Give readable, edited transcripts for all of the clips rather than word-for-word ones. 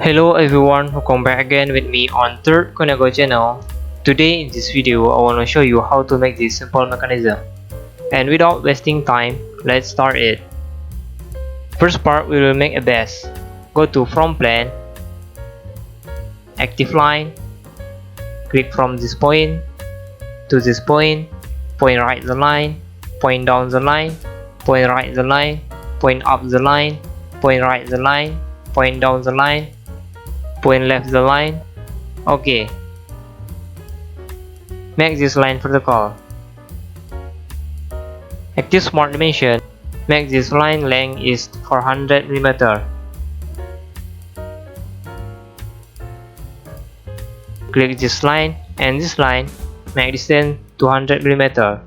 Hello everyone, welcome back again with me on third Koniago channel. Today in this video I want to show you how to make this simple mechanism. And without wasting time, let's start it. First part, we will make a base. Go to from plan, active line, click from this point to this point, point right the line, point down the line, point right the line, point up the line, point right the line, point down the line, point left the line. Okay. Make this line vertical. Active Smart Dimension. Make this line length is 400 mm. Click this line and this line. Make distance 200 mm.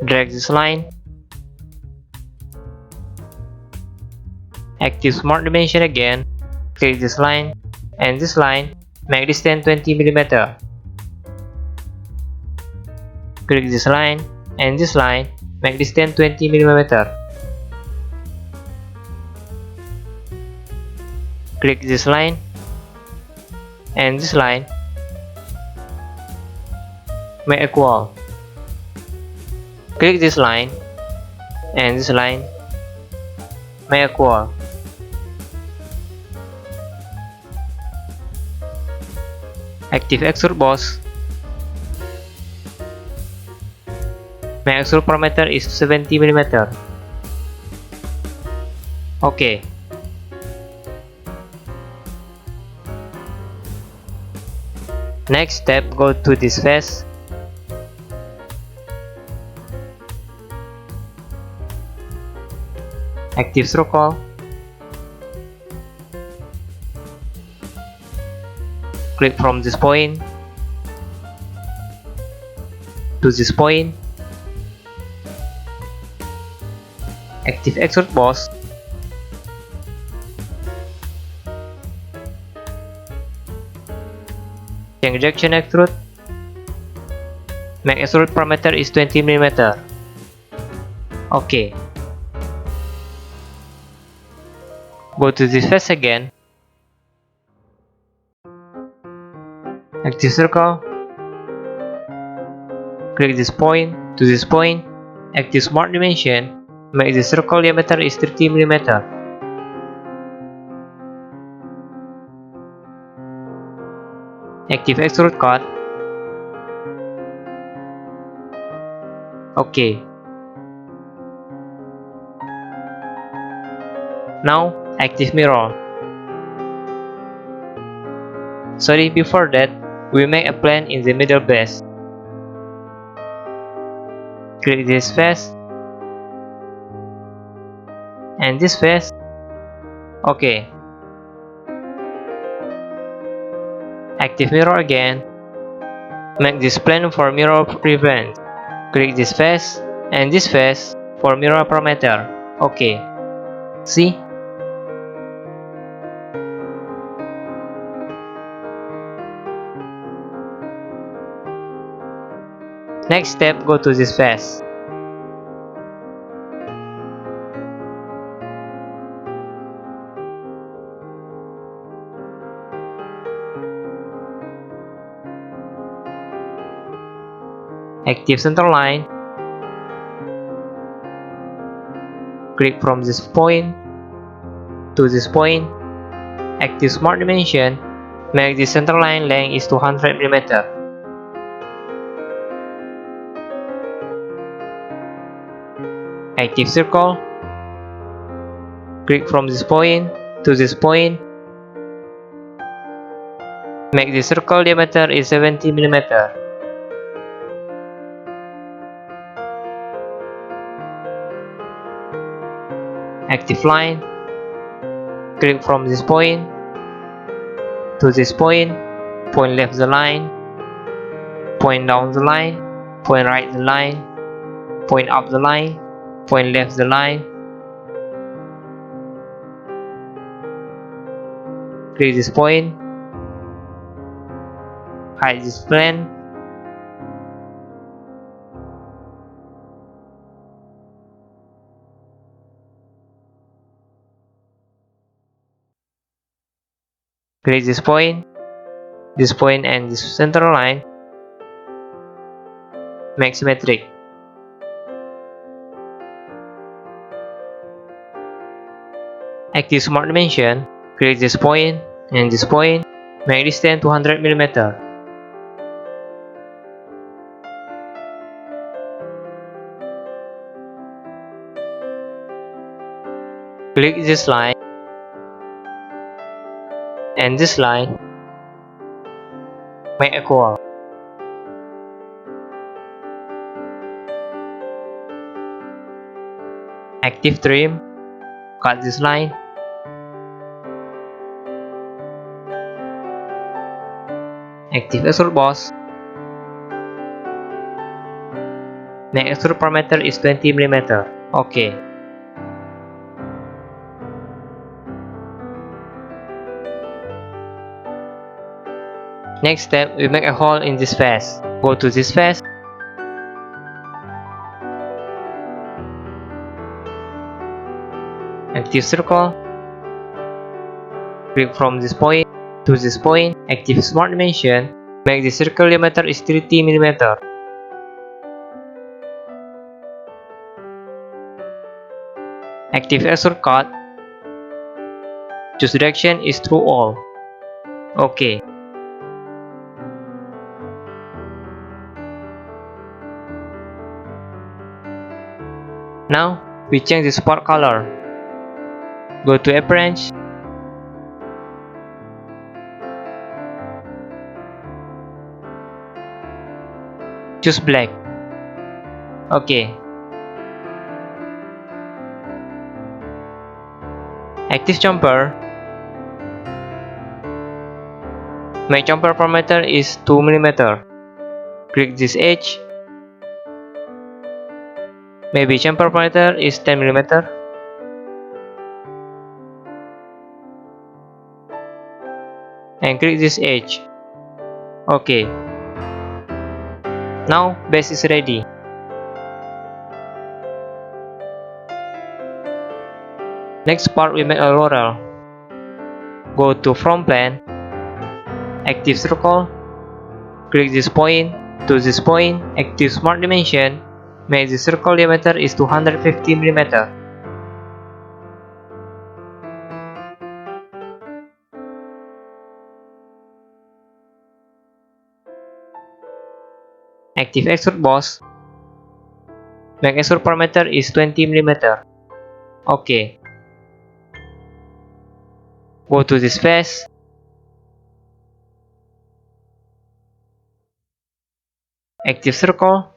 Drag this line. Active Smart Dimension again. Click this line and this line. Make distance 20 mm. Click this line and this line. Make distance 20 mm. Click this line and this line. Make equal. Click this line and this line. Make equal. Active Extrude Boss. My extrude parameter is 70 mm. Okay. Next step, go to this face. Active circle. Click from this point to this point. Active Extrude Boss. Change direction extrude. Make extrude parameter is 20 mm. Okay. Go to this face again. Active circle. Click this point to this point. Active Smart Dimension. Make the circle diameter is 30 mm. Active Extrude Cut. Okay. Now, active mirror. Sorry, before that, we make a plane in the middle base. Click this face and this face. Okay. Active mirror again. Make this plane for mirror reference. Click this face and this face for mirror parameter. Okay. See? Next step, go to this face. Active center line. Click from this point to this point. Active Smart Dimension. Make the center line length is 200 mm. Active circle. Click from this point to this point. Make the circle diameter is 70 mm. Active line. Click from this point to this point. Point left the line. Point down the line. Point right the line. Point up the line. Point left the line. Click this point. Hide this plane. Click this point and this center line. Make symmetric. Active Smart Dimension. Click this point and this point. Make distance 200 mm. Click this line and this line. Make equal. Active Trim. Cut this line. Active Extrude Boss. Make extrude parameter is 20 mm. OK. Next step, we make a hole in this face. Go to this face. Active circle. Click from this point to this point. Active Smart Dimension. Make the circle diameter is 30 mm. Active Extrude Cut. Choose direction is through all. OK. Now, we change the spot color. Go to Appearance. Choose black. OK. Active Jumper. My jumper parameter is 2 mm. Click this edge. Maybe jumper parameter is 10 mm. And click this edge. OK. Now base is ready. Next part, we make a roller. Go to From Plane. Active Circle. Click this point to this point. Active Smart Dimension. Make the circle diameter is 250 mm. Active Extrude Boss. Make extrude parameter is 20 mm. OK. Go to this face. Active Circle.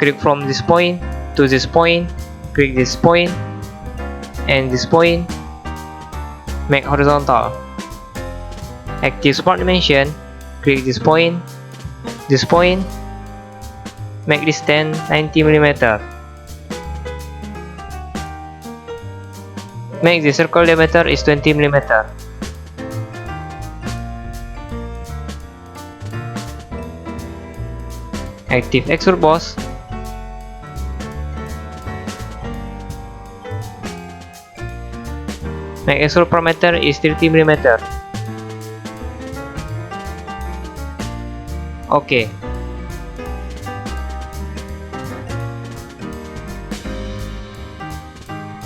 Click from this point to this point. Click this point and this point. Make horizontal. Active Smart Dimension. Click this point. This point. Make distance 90 mm. Make the circle diameter is 20 mm. Active Extrude Boss. Make extrude parameter is 30 mm. OK.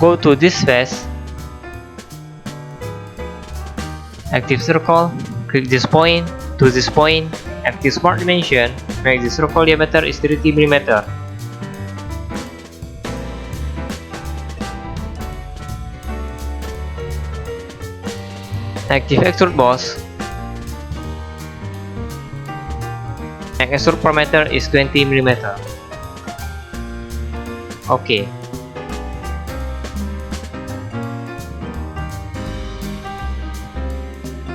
Go to this face. Active Circle. Click this point to this point. Active Smart Dimension. Make the circle diameter is 30 mm. Active Extrude Boss. Make extrude parameter is 20 mm. OK.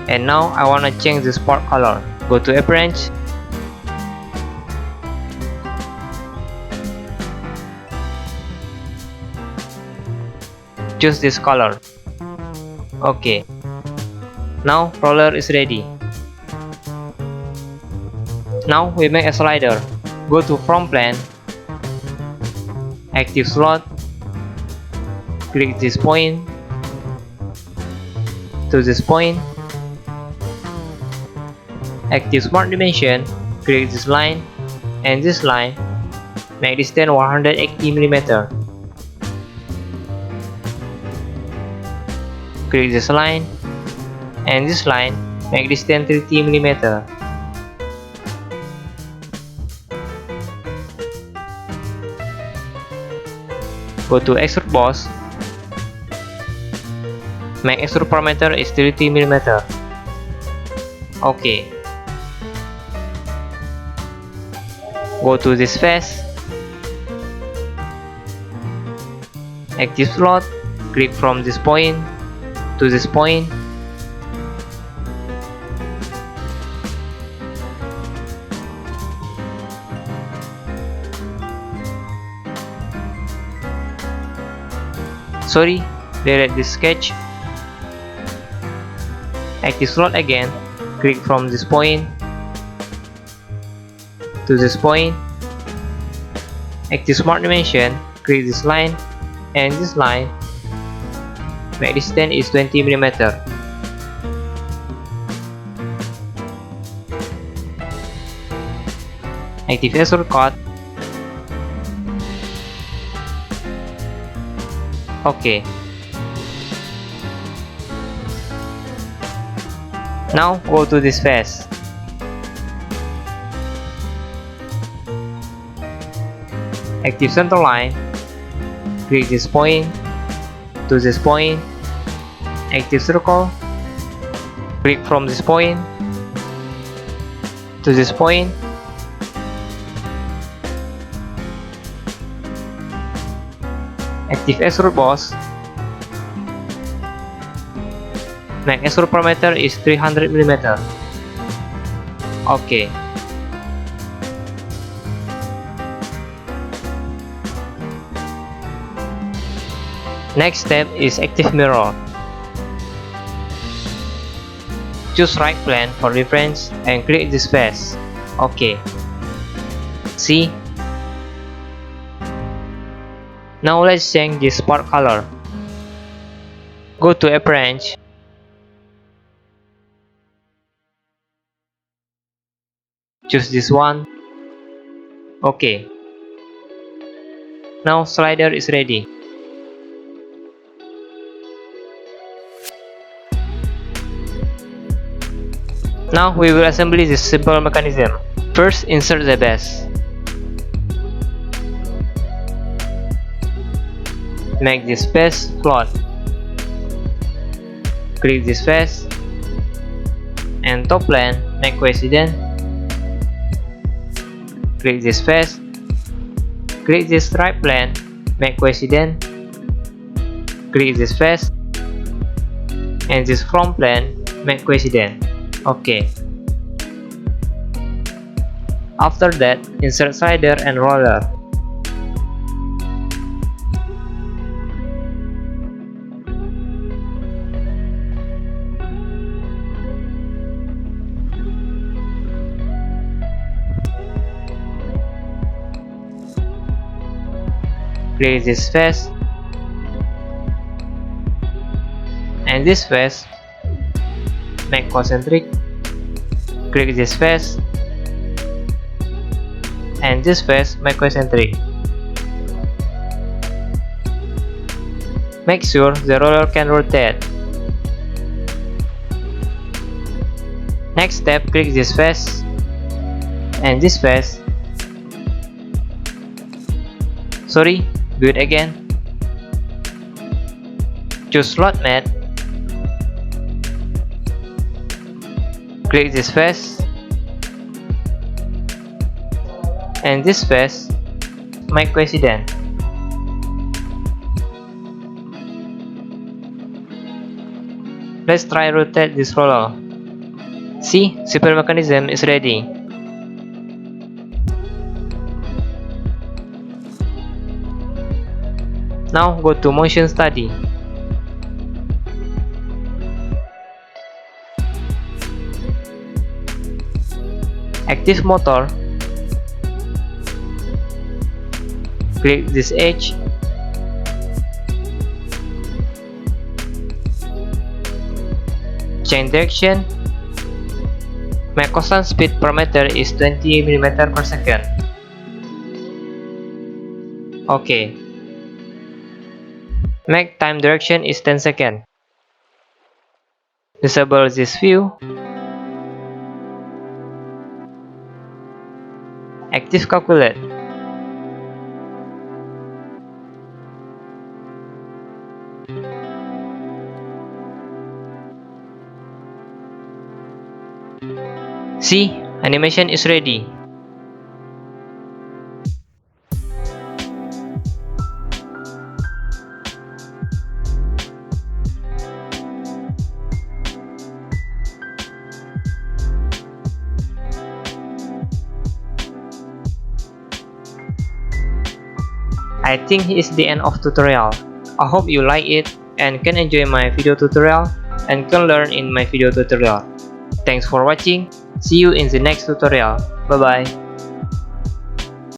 And now I wanna change the spot color. Go to Appearance. Choose this color. OK. Now roller is ready. Now we make a slider. Go to From Plane. Active Slot. Click this point to this point. Active Smart Dimension, click this line and this line, make distance 180 mm. Click this line and this line, make distance 30 mm. Go to Extrude Boss, make extrude parameter is 30 mm. OK. Go to this face, active slot, click from this point to this point. Sorry, delete this sketch. Active slot again, click from this point to this point. Active Smart Dimension, click this line and this line, make distance is 20 mm. Active Extrude Cut. OK. Now go to this face. Active center line, click this point to this point. Active circle, click from this point to this point. Active Extrude Boss, make extrude parameter is 300 mm. OK. Next step is Active Mirror. Choose right plane for reference and click this face. OK. See? Now let's change this part color. Go to Appearance, choose this one. OK. Now slider is ready. Now we will assemble this simple mechanism. First, insert the base. Make this face flat. Click this face and top plane, make coincident. Click this face. Click this right plane, make coincident. Click this face and this front plane, make coincident. OK. After that, insert slider and roller. Click this face and this face, make concentric. Click this face and this face, make concentric. Make sure the roller can rotate. Next step, click this face and this face. Sorry, do it again. Choose slot matte. Click this face and this face, make coincident. Let's try rotate this roller. See, Simpel mechanism is ready. Now go to motion study. Active motor. Click this edge. Change direction. My constant speed parameter is 20 mm per second. Okay. Make time direction is 10 seconds. Disable this view. Active calculate. See, animation is ready. I think it's the end of tutorial. I hope you like it and can enjoy my video tutorial and can learn in my video tutorial. Thanks for watching. See you in the next tutorial. Bye bye.